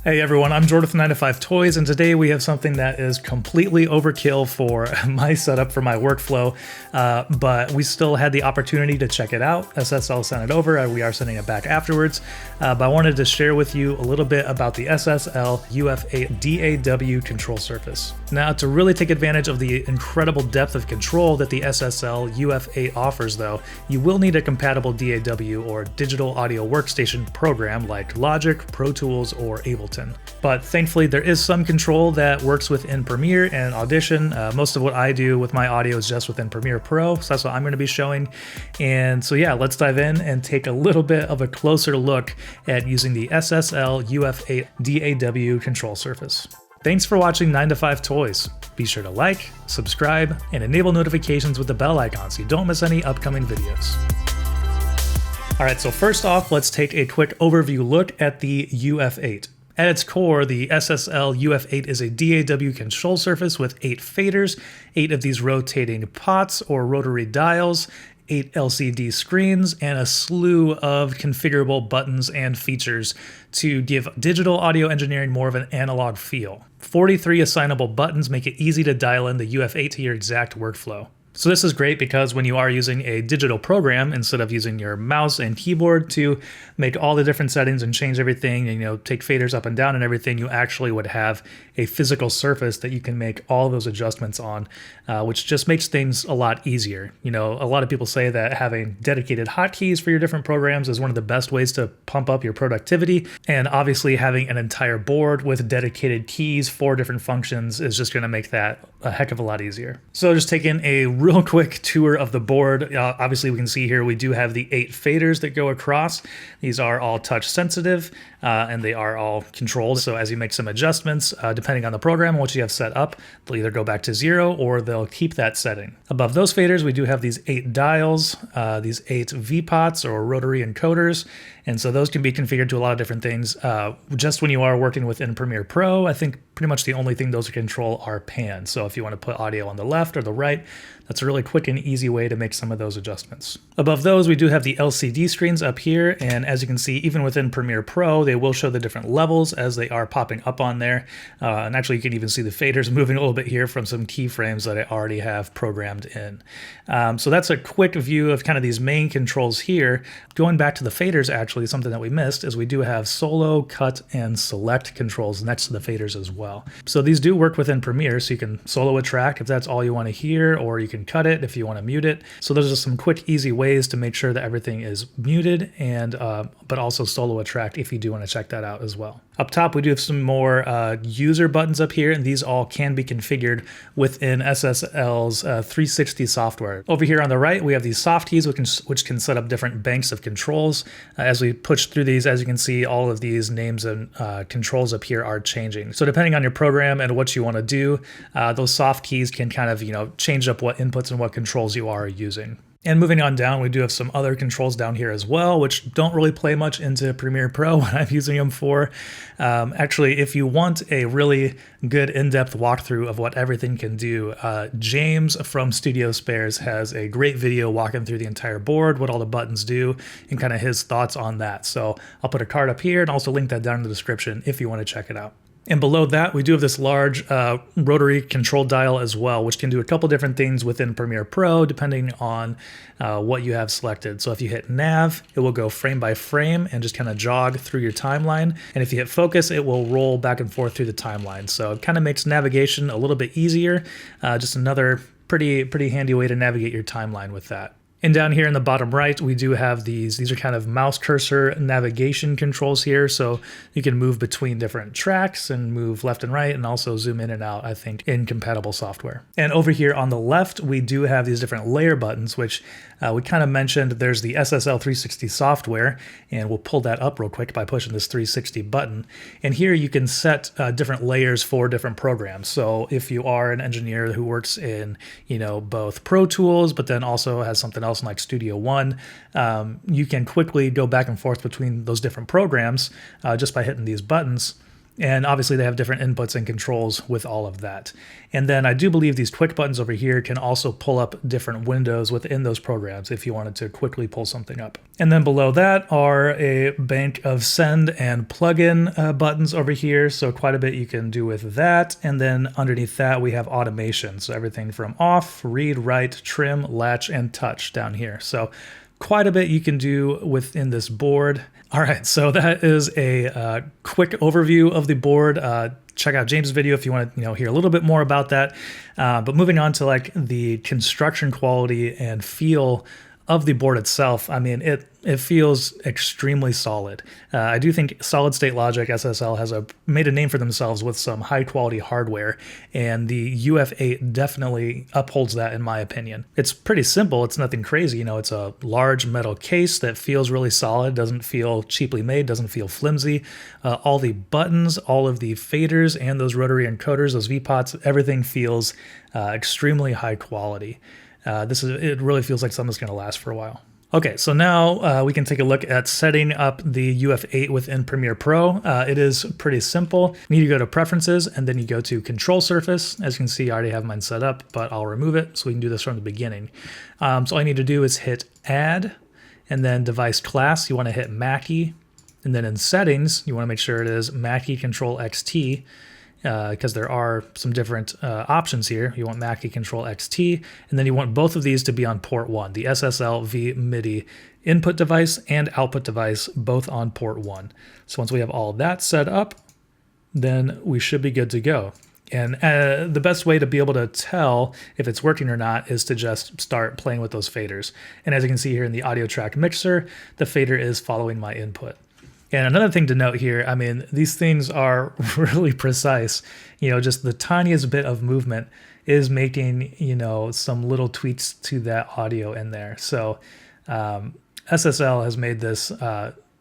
Hey everyone, I'm Jordan with 9 to 5 Toys, and today we have something that is completely overkill for my setup, for my workflow, but we still had the opportunity to check it out. SSL sent it over, we are sending it back afterwards, but I wanted to share with you a little bit about the SSL UF8 DAW control surface. Now, to really take advantage of the incredible depth of control that the SSL UF8 offers though, you will need a compatible DAW or digital audio workstation program like Logic, Pro Tools, or Ableton. But thankfully there is some control that works within Premiere and Audition. Most of what I do with my audio is just within Premiere Pro, so that's what I'm going to be showing. And so yeah, let's dive in and take a little bit of a closer look at using the SSL UF8 DAW control surface. Thanks for watching 9 to 5 Toys. Be sure to like, subscribe, and enable notifications with the bell icon so you don't miss any upcoming videos. Alright, so first off, let's take a quick overview look at the UF8. At its core, the SSL UF8 is a DAW control surface with 8 faders, 8 of these rotating pots or rotary dials, 8 LCD screens, and a slew of configurable buttons and features to give digital audio engineering more of an analog feel. 43 assignable buttons make it easy to dial in the UF8 to your exact workflow. So this is great because when you are using a digital program, instead of using your mouse and keyboard to make all the different settings and change everything and take faders up and down and everything, you actually would have a physical surface that you can make all those adjustments on, which just makes things a lot easier. A lot of people say that having dedicated hotkeys for your different programs is one of the best ways to pump up your productivity, and obviously having an entire board with dedicated keys for different functions is just going to make that a heck of a lot easier. So just taking a real quick tour of the board. Obviously we can see here we do have the 8 faders that go across. These are all touch sensitive and they are all controlled. So as you make some adjustments, depending on the program and what you have set up, they'll either go back to 0 or they'll keep that setting. Above those faders, we do have these 8 dials, these 8 VPots or rotary encoders. And so those can be configured to a lot of different things. Just when you are working within Premiere Pro, I think pretty much the only thing those control are pans. So if you want to put audio on the left or the right, that's a really quick and easy way to make some of those adjustments. Above those, we do have the LCD screens up here. And as you can see, even within Premiere Pro, they will show the different levels as they are popping up on there. And actually, you can even see the faders moving a little bit here from some keyframes that I already have programmed in. So that's a quick view of kind of these main controls here. Going back to the faders, actually, something that we missed is we do have solo, cut, and select controls next to the faders as well. So these do work within Premiere, so you can solo a track if that's all you want to hear, or you can cut it if you want to mute it. So those are some quick, easy ways to make sure that everything is muted and but also solo a track if you do want to check that out as well. Up top, we do have some more user buttons up here, and these all can be configured within SSL's 360 software. Over here on the right, we have these soft keys, which can set up different banks of controls. As we push through these, as you can see, all of these names and controls up here are changing. So depending on your program and what you want to do, those soft keys can kind of, change up what inputs and what controls you are using. And moving on down, we do have some other controls down here as well, which don't really play much into Premiere Pro what I'm using them for. Actually, if you want a really good in-depth walkthrough of what everything can do, James from Studio Spares has a great video walking through the entire board, what all the buttons do, and kind of his thoughts on that. So I'll put a card up here and also link that down in the description if you want to check it out. And below that, we do have this large rotary control dial as well, which can do a couple different things within Premiere Pro, depending on what you have selected. So if you hit nav, it will go frame by frame and just kind of jog through your timeline. And if you hit focus, it will roll back and forth through the timeline. So it kind of makes navigation a little bit easier. Just another pretty handy way to navigate your timeline with that. And down here in the bottom right, we do have these are kind of mouse cursor navigation controls here. So you can move between different tracks and move left and right and also zoom in and out, I think, in compatible software. And over here on the left, we do have these different layer buttons, which we kind of mentioned. There's the SSL 360 software, and we'll pull that up real quick by pushing this 360 button. And here you can set different layers for different programs. So if you are an engineer who works in, both Pro Tools, but then also has something else in like Studio One, you can quickly go back and forth between those different programs just by hitting these buttons. And obviously they have different inputs and controls with all of that. And then I do believe these quick buttons over here can also pull up different windows within those programs if you wanted to quickly pull something up. And then below that are a bank of send and plugin buttons over here. So quite a bit you can do with that. And then underneath that, we have automation. So everything from off, read, write, trim, latch, and touch down here. So quite a bit you can do within this board. All right, so that is a quick overview of the board. Check out James' video if you want to hear a little bit more about that. But moving on to like the construction quality and feel of the board itself, I mean, it feels extremely solid. I do think solid state logic SSL has made a name for themselves with some high quality hardware, and the UF8 definitely upholds that in my opinion. It's pretty simple. It's nothing crazy. It's a large metal case that feels really solid, doesn't feel cheaply made, doesn't feel flimsy. All the buttons, all of the faders, and those rotary encoders, those VPOTs, everything feels extremely high quality. It really feels like something that's going to last for a while. Okay, so now we can take a look at setting up the UF8 within Premiere Pro. It is pretty simple. You need to go to Preferences, and then you go to Control Surface. As you can see, I already have mine set up, but I'll remove it so we can do this from the beginning. So all you need to do is hit Add, and then Device Class, you want to hit Mackie, and then in Settings, you want to make sure it is Mackie Control XT, because there are some different options here. You want Mackie Control XT, and then you want both of these to be on port 1, the SSL V MIDI input device and output device, both on port 1. So once we have all of that set up, then we should be good to go. And the best way to be able to tell if it's working or not is to just start playing with those faders. And as you can see here in the audio track mixer, the fader is following my input. And another thing to note here, I mean, these things are really precise. Just the tiniest bit of movement is making, some little tweaks to that audio in there. So SSL has made this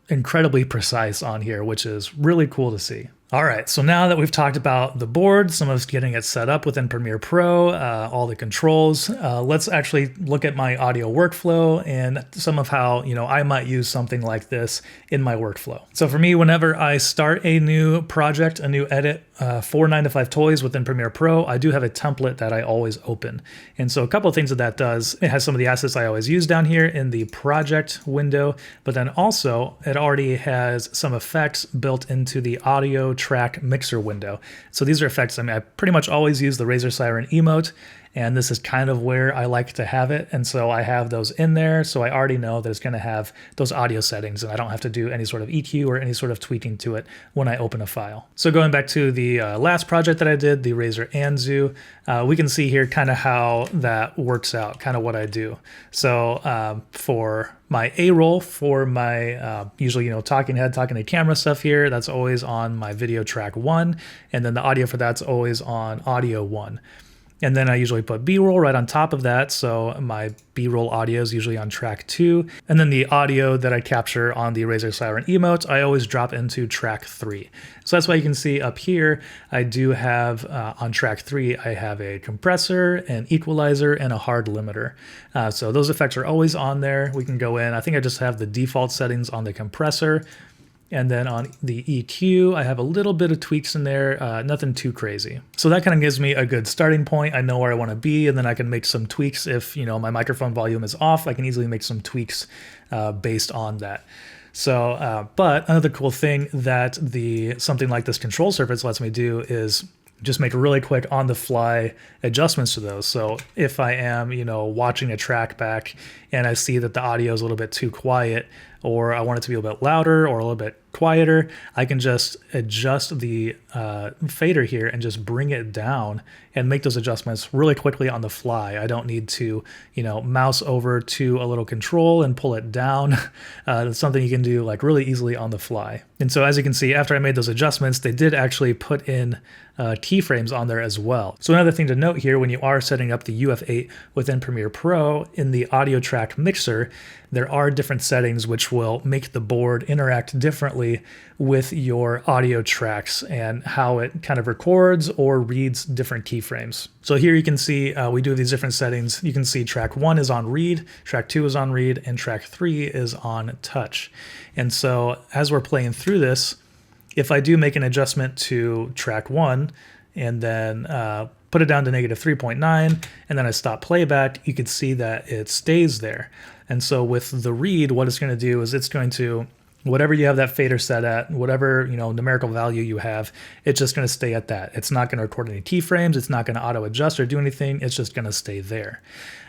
incredibly precise on here, which is really cool to see. All right, so now that we've talked about the board, some of us getting it set up within Premiere Pro, all the controls, let's actually look at my audio workflow and some of how, I might use something like this in my workflow. So for me, whenever I start a new project, a new edit for 9 to 5 Toys within Premiere Pro, I do have a template that I always open. And so a couple of things that does, it has some of the assets I always use down here in the project window, but then also it already has some effects built into the audio track mixer window. So these are effects, I pretty much always use the Razor Siren emote, and this is kind of where I like to have it. And so I have those in there. So I already know that it's going to have those audio settings, and I don't have to do any sort of EQ or any sort of tweaking to it when I open a file. So going back to the last project that I did, the Razor Anzu, we can see here kind of how that works out, kind of what I do. So for my A-roll, for my usually, talking head, talking to camera stuff here, that's always on my video track 1. And then the audio for that's always on audio 1. And then I usually put B-roll right on top of that. So my B-roll audio is usually on track 2. And then the audio that I capture on the Razor Siren emote, I always drop into track 3. So that's why you can see up here, I do have on track 3, I have a compressor, an equalizer, and a hard limiter. So those effects are always on there. We can go in. I think I just have the default settings on the compressor. And then on the EQ, I have a little bit of tweaks in there, nothing too crazy. So that kind of gives me a good starting point. I know where I want to be, and then I can make some tweaks. If my microphone volume is off, I can easily make some tweaks based on that. So, but another cool thing that something like this control surface lets me do is just make really quick on the fly adjustments to those. So if I am, watching a track back and I see that the audio is a little bit too quiet, or I want it to be a little bit louder or a little bit quieter, I can just adjust the fader here and just bring it down and make those adjustments really quickly on the fly. I don't need to, mouse over to a little control and pull it down. That's something you can do like really easily on the fly. And so as you can see, after I made those adjustments, they did actually put in keyframes on there as well. So another thing to note here, when you are setting up the UF8 within Premiere Pro in the audio track mixer, there are different settings which will make the board interact differently with your audio tracks and how it kind of records or reads different keyframes. So here you can see we do these different settings. You can see track 1 is on read, track 2 is on read, and track 3 is on touch. And so as we're playing through this, If I do make an adjustment to track 1 and then put it down to -3.9 and then I stop playback, you can see that it stays there. And so with the read, what it's going to do is it's going to, whatever you have that fader set at, whatever numerical value you have, it's just going to stay at that. It's not going to record any keyframes. It's not going to auto adjust or do anything. It's just going to stay there.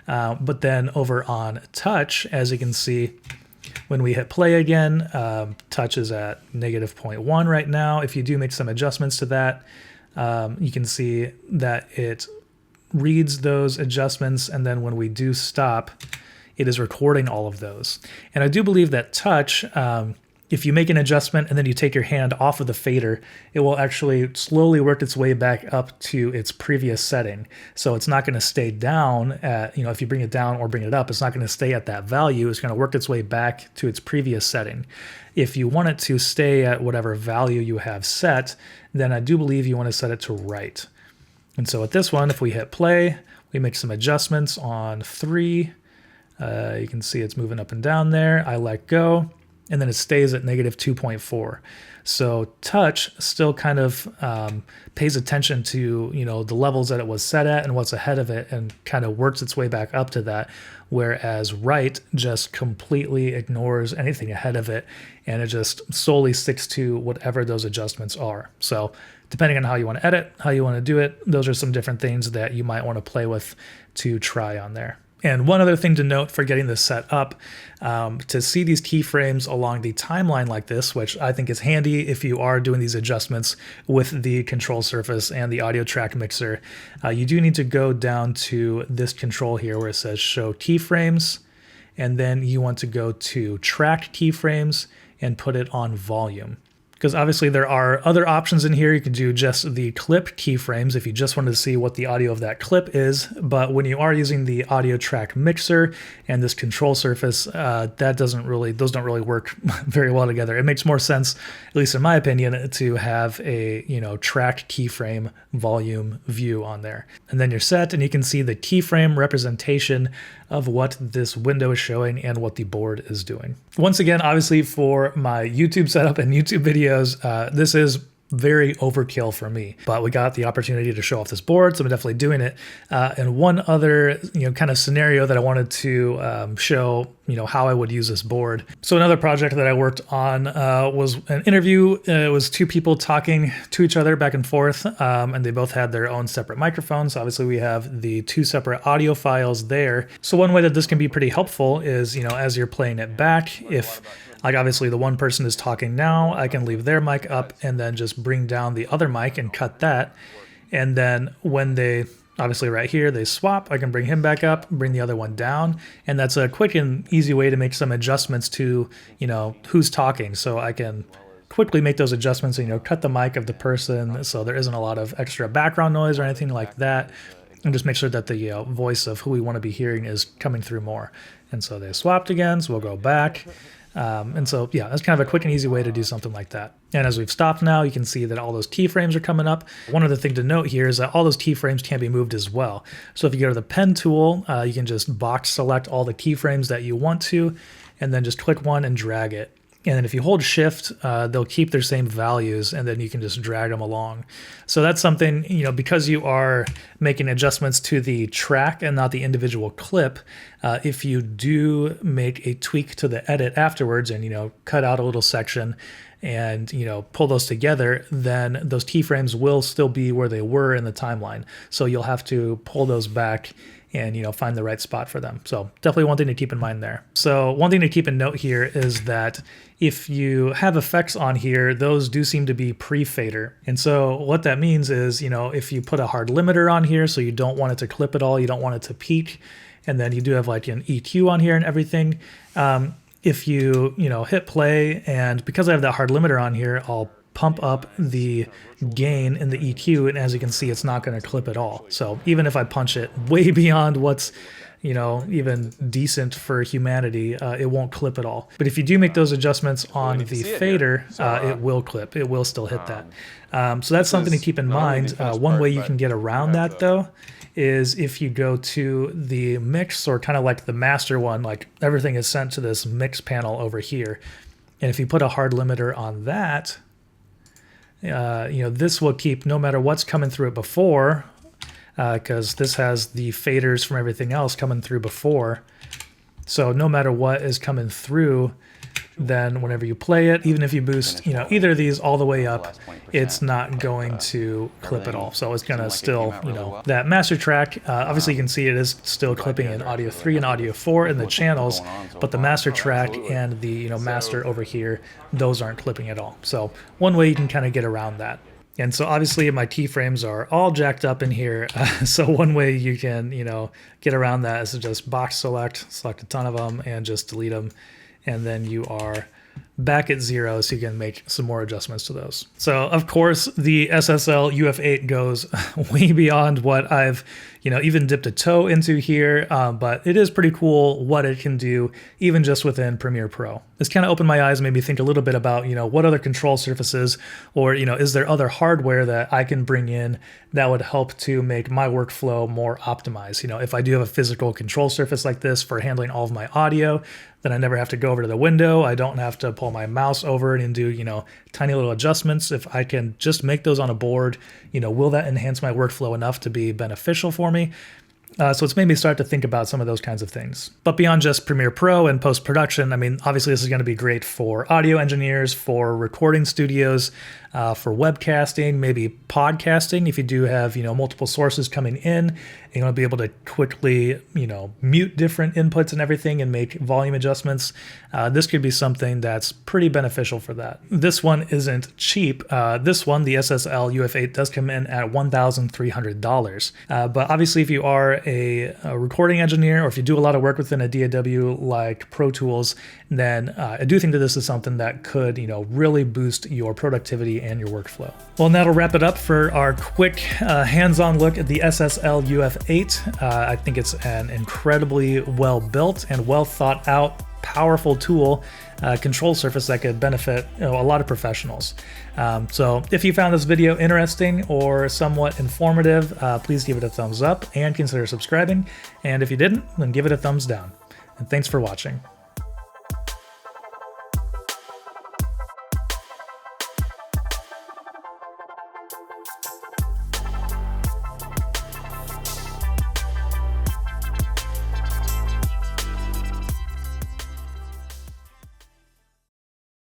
But then over on touch, as you can see, when we hit play again, touch is at -0.1 right now. If you do make some adjustments to that, you can see that it reads those adjustments, and then when we do stop, it is recording all of those. And I do believe that touch, if you make an adjustment and then you take your hand off of the fader, it will actually slowly work its way back up to its previous setting. So it's not going to stay down at, if you bring it down or bring it up, it's not going to stay at that value. It's going to work its way back to its previous setting. If you want it to stay at whatever value you have set, then I do believe you want to set it to right. And so with this one, if we hit play, we make some adjustments on 3. You can see it's moving up and down there. I let go, and then it stays at -2.4. So touch still kind of pays attention to the levels that it was set at and what's ahead of it, and kind of works its way back up to that. Whereas right just completely ignores anything ahead of it, and it just solely sticks to whatever those adjustments are. So depending on how you want to edit, how you want to do it, those are some different things that you might want to play with to try on there. And one other thing to note for getting this set up, to see these keyframes along the timeline like this, which I think is handy if you are doing these adjustments with the control surface and the audio track mixer, you do need to go down to this control here where it says show keyframes, and then you want to go to track keyframes and put it on volume. Because obviously there are other options in here. You can do just the clip keyframes if you just wanted to see what the audio of that clip is. But when you are using the audio track mixer and this control surface, those don't really work very well together. It makes more sense, at least in my opinion, to have a track keyframe volume view on there. And then you're set, and you can see the keyframe representation of what this window is showing and what the board is doing. Once again, obviously for my YouTube setup and YouTube videos, this is very overkill for me, but we got the opportunity to show off this board, so I'm definitely doing it. And one other kind of scenario that I wanted to show how I would use this board. So another project that I worked on was an interview. It was 2 people talking to each other back and forth, and they both had their own separate microphones. So obviously we have the 2 separate audio files there. So one way that this can be pretty helpful is, as you're playing it back, if obviously the one person is talking now, I can leave their mic up and then just bring down the other mic and cut that. And then when they, obviously right here, they swap, I can bring him back up, bring the other one down. And that's a quick and easy way to make some adjustments to, who's talking. So I can quickly make those adjustments and, cut the mic of the person so there isn't a lot of extra background noise or anything like that. And just make sure that the voice of who we want to be hearing is coming through more. And so they swapped again, so we'll go back. And so, yeah, that's kind of a quick and easy way to do something like that. And as we've stopped now, you can see that all those keyframes are coming up. One other thing to note here is that all those keyframes can be moved as well. So if you go to the pen tool, you can just box select all the keyframes that you want to, and then just click one and drag it. And then if you hold shift, they'll keep their same values, and then you can just drag them along. So that's something, because you are making adjustments to the track and not the individual clip, if you do make a tweak to the edit afterwards and, cut out a little section and, pull those together, then those keyframes will still be where they were in the timeline. So you'll have to pull those back and find the right spot for them. So definitely one thing to keep in mind there. So one thing to keep in note here is that if you have effects on here, those do seem to be pre-fader. And so what that means is, if you put a hard limiter on here, so you don't want it to clip at all, you don't want it to peak, and then you do have like an EQ on here and everything. If you, hit play, and because I have that hard limiter on here, I'll pump up the gain in the EQ, and as you can see, it's not going to clip at all. So even if I punch it way beyond what's even decent for humanity, it won't clip at all. But if you do make those adjustments on the fader, it will clip. It will still hit that. So that's something to keep in mind. One way you can get around that, though, is if you go to the mix, or kind of like the master one, like everything is sent to this mix panel over here. And if you put a hard limiter on that, this will keep no matter what's coming through it before, because this has the faders from everything else coming through before. So no matter what is coming through, then whenever you play it, even if you boost, either of these all the way up, it's not going to clip at all. So it's going to still, that master track, obviously you can see it is still clipping in audio 3 and audio 4 in the channels, but the master track and the, master over here, those aren't clipping at all. So one way you can kind of get around that. And so obviously my keyframes are all jacked up in here. So one way you can, get around that is to just box select a ton of them and just delete them. And then you are back at 0, so you can make some more adjustments to those. So of course the SSL UF8 goes way beyond what I've even dipped a toe into here, but it is pretty cool what it can do even just within Premiere Pro. This kind of opened my eyes and made me think a little bit about what other control surfaces, or is there other hardware that I can bring in that would help to make my workflow more optimized. If I do have a physical control surface like this for handling all of my audio, then I never have to go over to the window. I don't have to pull my mouse over and do, tiny little adjustments. If I can just make those on a board, will that enhance my workflow enough to be beneficial for me? So it's made me start to think about some of those kinds of things. But beyond just Premiere Pro and post-production, obviously this is going to be great for audio engineers, for recording studios, for webcasting, maybe podcasting. If you do have, multiple sources coming in, you're going to be able to quickly, mute different inputs and everything and make volume adjustments. This could be something that's pretty beneficial for that. This one isn't cheap. This one, the SSL UF8, does come in at $1,300. But obviously if you are a recording engineer, or if you do a lot of work within a DAW like Pro Tools, then I do think that this is something that could, really boost your productivity and your workflow. Well, and that'll wrap it up for our quick hands-on look at the SSL UF8. I think it's an incredibly well-built and well-thought-out, powerful tool, control surface that could benefit a lot of professionals. So if you found this video interesting or somewhat informative, please give it a thumbs up and consider subscribing. And if you didn't, then give it a thumbs down. And thanks for watching.